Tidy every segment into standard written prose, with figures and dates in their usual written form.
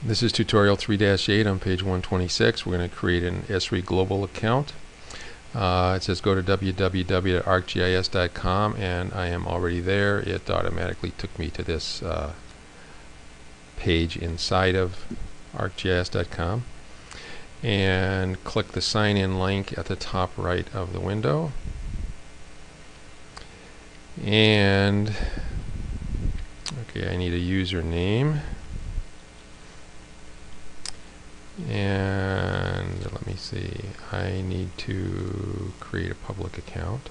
This is tutorial 3-8 on page 126. We're going to create an Esri Global account. It says go to www.arcgis.com, and I am already there. It automatically took me to this page inside of arcgis.com, and click the sign in link at the top right of the window. And okay, I need a username. And let me see, I need to create a public account.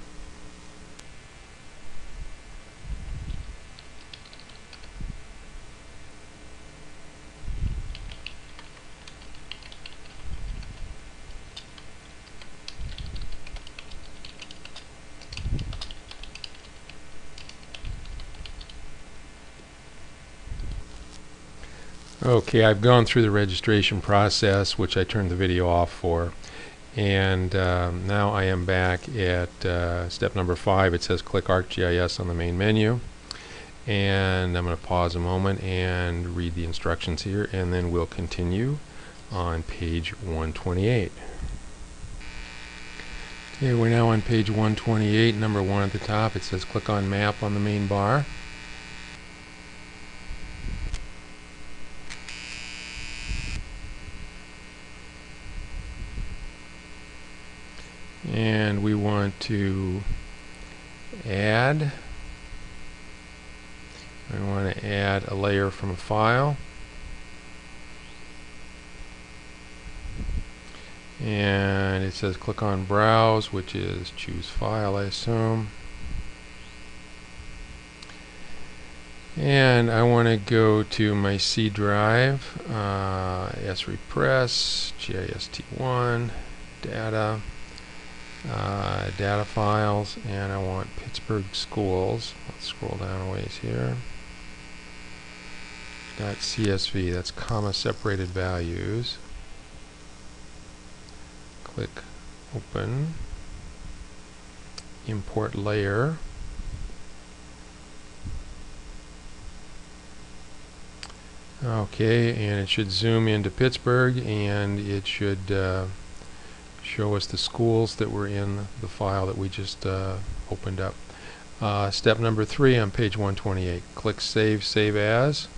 Okay, I've gone through the registration process, which I turned the video off for, and now I am back at step number 5. It says click ArcGIS on the main menu, and I'm going to pause a moment and read the instructions here, and then we'll continue on page 128. Okay, we're now on page 128, number 1 at the top. It says click on map on the main bar. And we want to add a layer from a file, and it says click on browse, which is choose file, I assume, and I want to go to my C drive, Esri Press, GIST1, data, data files, and I want Pittsburgh Schools. Let's scroll down a ways here. .csv, that's comma separated values. Click open, import layer. Okay, and it should zoom into Pittsburgh, and it should show us the schools that were in the file that we just opened up. Step number 3 on page 128. Click Save, Save As.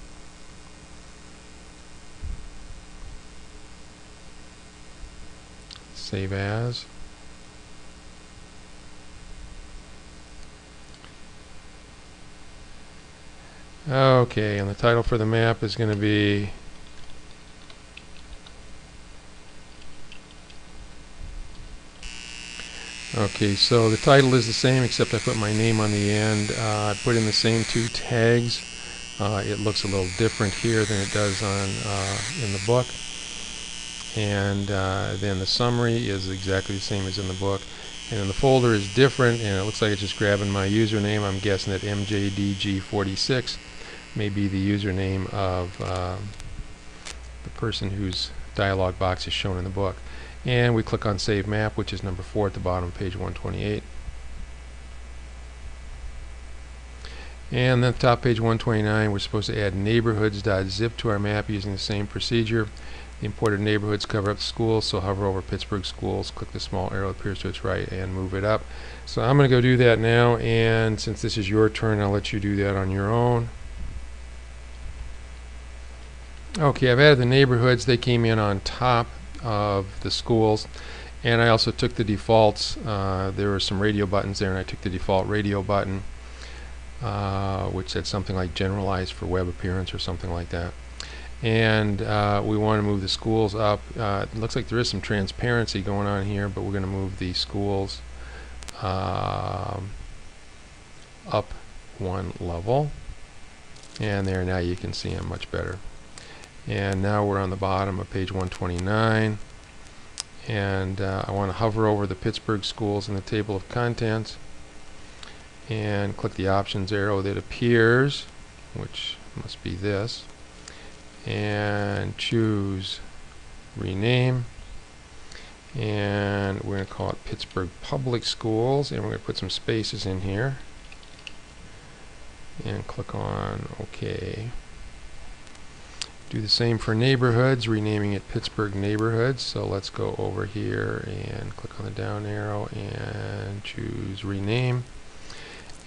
Save As. Okay, and the title for the map is going to be okay, so the title is the same, except I put my name on the end. I put in the same 2 tags. It looks a little different here than it does on in the book. And then the summary is exactly the same as in the book. And then the folder is different, and it looks like it's just grabbing my username. I'm guessing that MJDG46 may be the username of the person whose dialog box is shown in the book. And we click on Save Map, which is number 4 at the bottom of page 128. And then top page 129, we're supposed to add neighborhoods.zip to our map using the same procedure. The imported neighborhoods cover up the schools, so hover over Pittsburgh Schools, click the small arrow that appears to its right, and move it up. So I'm going to go do that now, and since this is your turn, I'll let you do that on your own. Okay, I've added the neighborhoods. They came in on top of the schools, and I also took the defaults. There were some radio buttons there, and I took the default radio button, which said something like generalized for web appearance or something like that. And we want to move the schools up. It looks like there is some transparency going on here, but we're going to move the schools up 1 level, and there, now you can see them much better. And now we're on the bottom of page 129, and I want to hover over the Pittsburgh Schools in the table of contents and click the options arrow that appears, which must be this, and choose rename, and we're going to call it Pittsburgh Public Schools, and we're going to put some spaces in here and click on OK. Do the same for neighborhoods, renaming it Pittsburgh Neighborhoods. So let's go over here and click on the down arrow and choose rename.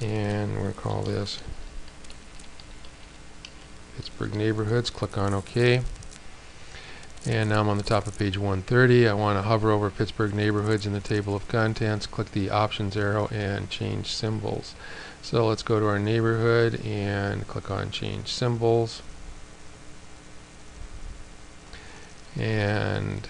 And we're going to call this Pittsburgh Neighborhoods. Click on OK. And now I'm on the top of page 130. I want to hover over Pittsburgh Neighborhoods in the table of contents, click the options arrow and change symbols. So let's go to our neighborhood and click on change symbols. And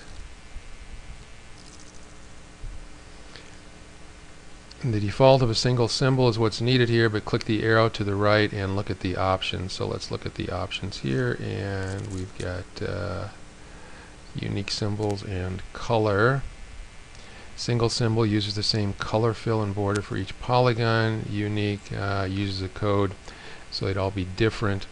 the default of a single symbol is what's needed here, but click the arrow to the right and look at the options. So let's look at the options here, and we've got unique symbols and color. Single symbol uses the same color fill and border for each polygon. Unique uses a code so they'd all be different.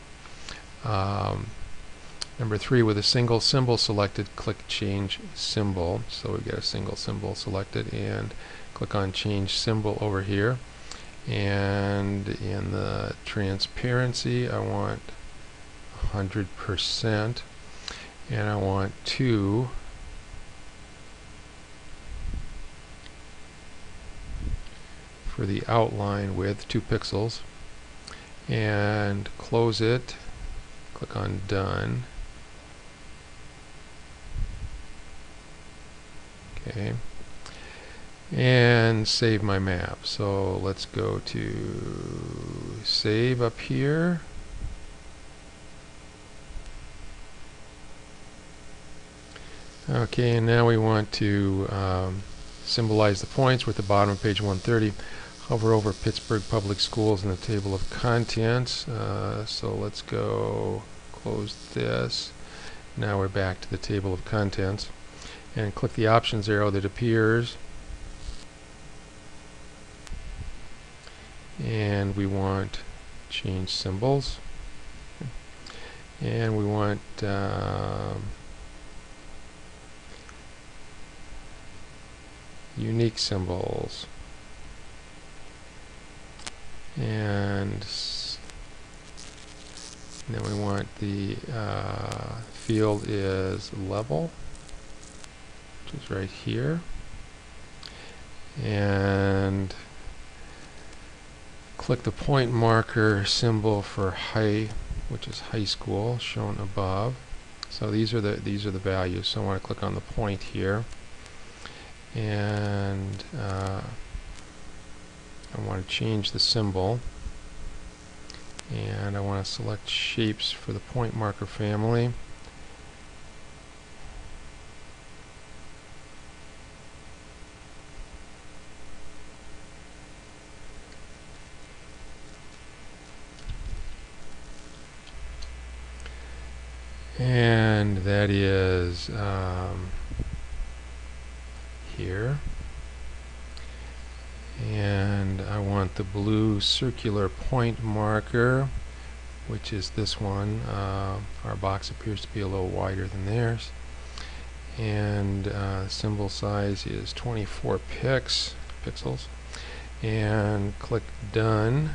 Number 3, with a single symbol selected, click change symbol. So we've got a single symbol selected and click on change symbol over here. And in the transparency I want 100%, and I want 2 for the outline width, 2 pixels, and close it. Click on done. Okay, and save my map. So let's go to save up here. Okay, and now we want to symbolize the points. We're at the bottom of page 130. Hover over Pittsburgh Public Schools in the table of contents. So let's go close this. Now we're back to the table of contents. And click the options arrow that appears. And we want change symbols. And we want unique symbols. And then we want the field is level, which is right here, and click the point marker symbol for high, which is high school, shown above. So these are the values. So I want to click on the point here, and I want to change the symbol, and I want to select shapes for the point marker family. And that is here. And I want the blue circular point marker, which is this one. Our box appears to be a little wider than theirs. And symbol size is 24 pixels. And click done.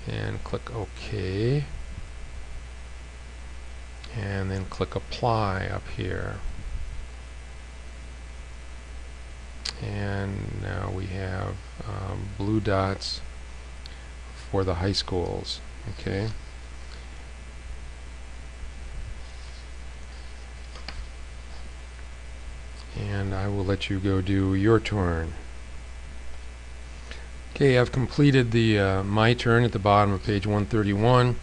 And click OK. And then click apply up here. And now we have blue dots for the high schools. Okay. And I will let you go do your turn. Okay, I've completed the my turn at the bottom of page 131.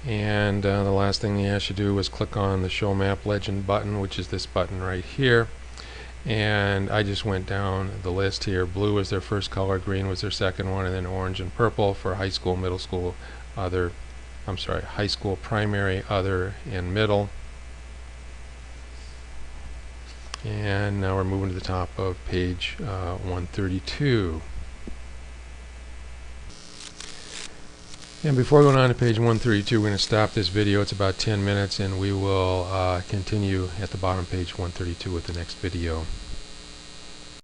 And the last thing they asked you to do was click on the Show Map Legend button, which is this button right here. And I just went down the list here. Blue was their first color, green was their second one, and then orange and purple for high school, middle school, other, high school, primary, other, and middle. And now we're moving to the top of page 132. And before going on to page 132, we're going to stop this video. It's about 10 minutes, and we will continue at the bottom of page 132 with the next video.